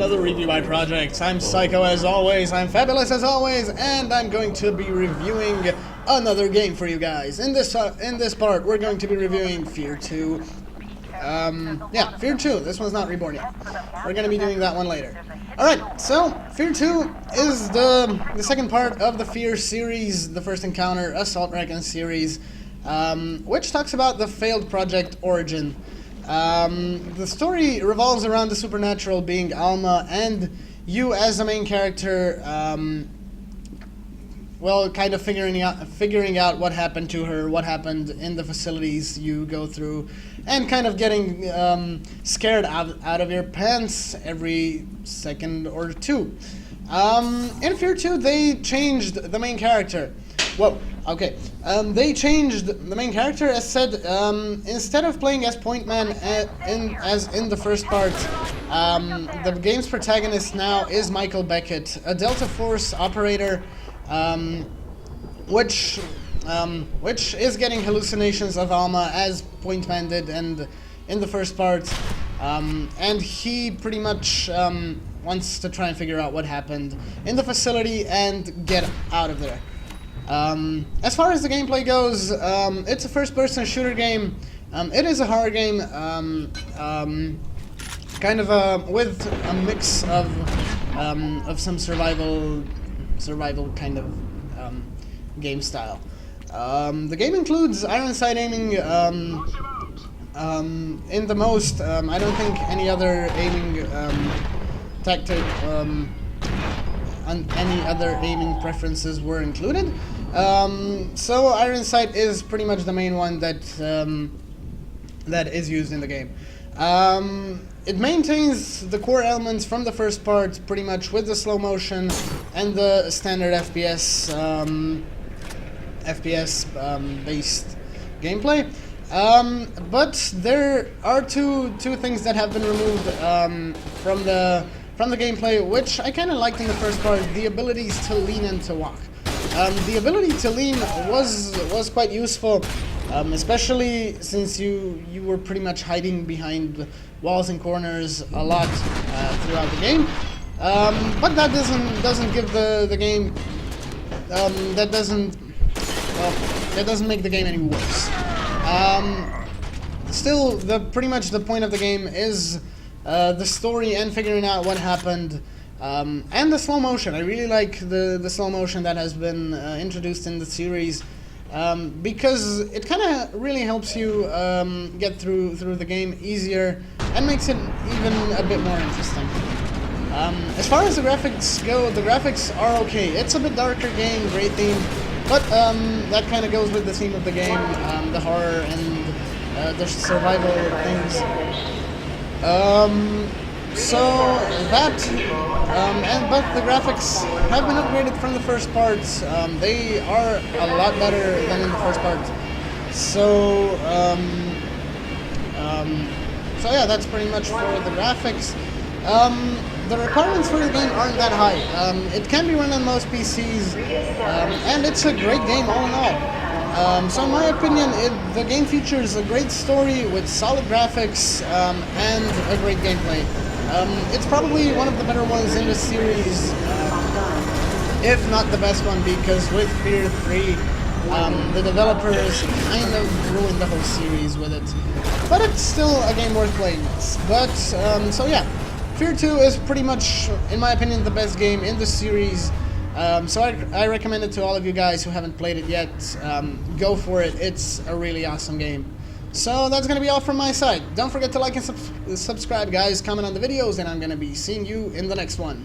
another review by Projects. I'm Psycho as always, I'm fabulous as always, and I'm going to be reviewing another game for you guys. In this part, we're going to be reviewing F.E.A.R 2. Yeah, F.E.A.R 2. This one's not reborn yet. We're going to be doing that one later. Alright, so F.E.A.R 2 is the second part of the F.E.A.R series, the First Encounter Assault Raccoon series, which talks about the failed project origin. The story revolves around the supernatural being Alma, and you as the main character, well, kind of figuring out what happened to her, what happened in the facilities you go through, and kind of getting scared out of your pants every second or two. In F.E.A.R 2, they changed the main character. Whoa, okay. They changed the main character, as said, instead of playing as Pointman as in the first part, the game's protagonist now is Michael Beckett, a Delta Force operator, which is getting hallucinations of Alma as Pointman did in the first part, and he pretty much wants to try and figure out what happened in the facility and get out of there. As far as the gameplay goes, it's a first-person shooter game. It is a horror game, kind of with a mix of some survival kind of game style. The game includes iron sight aiming in the most. I don't think any other aiming tactic and any other aiming preferences were included. So iron sight is pretty much the main one that is used in the game. It maintains the core elements from the first part pretty much with the slow motion and the standard FPS based gameplay. But there are two things that have been removed from the gameplay, which I kind of liked in the first part: the abilities to lean and to walk. The ability to lean was quite useful, especially since you were pretty much hiding behind walls and corners a lot throughout the game. But that doesn't give the game that doesn't make the game any worse. Still, pretty much the point of the game is the story and figuring out what happened, and the slow motion. I really like the slow motion that has been introduced in the series, because it kind of really helps you get through the game easier and makes it even a bit more interesting. As far as the graphics go, the graphics are okay. It's a bit darker game, great theme, but that kind of goes with the theme of the game, the horror and the survival things. But the graphics have been upgraded from the first part. They are a lot better than in the first part. So yeah, that's pretty much for the graphics. The requirements for the game aren't that high. It can be run on most PCs, and it's a great game all in all. So in my opinion, the game features a great story with solid graphics and a great gameplay. It's probably one of the better ones in the series, if not the best one, because with F.E.A.R 3, the developers kind of ruined the whole series with it. But it's still a game worth playing. But, so yeah, F.E.A.R 2 is pretty much, in my opinion, the best game in the series. So I recommend it to all of you guys who haven't played it yet. Go for it. It's a really awesome game. So that's going to be all from my side. Don't forget to like and subscribe, guys. Comment on the videos, and I'm going to be seeing you in the next one.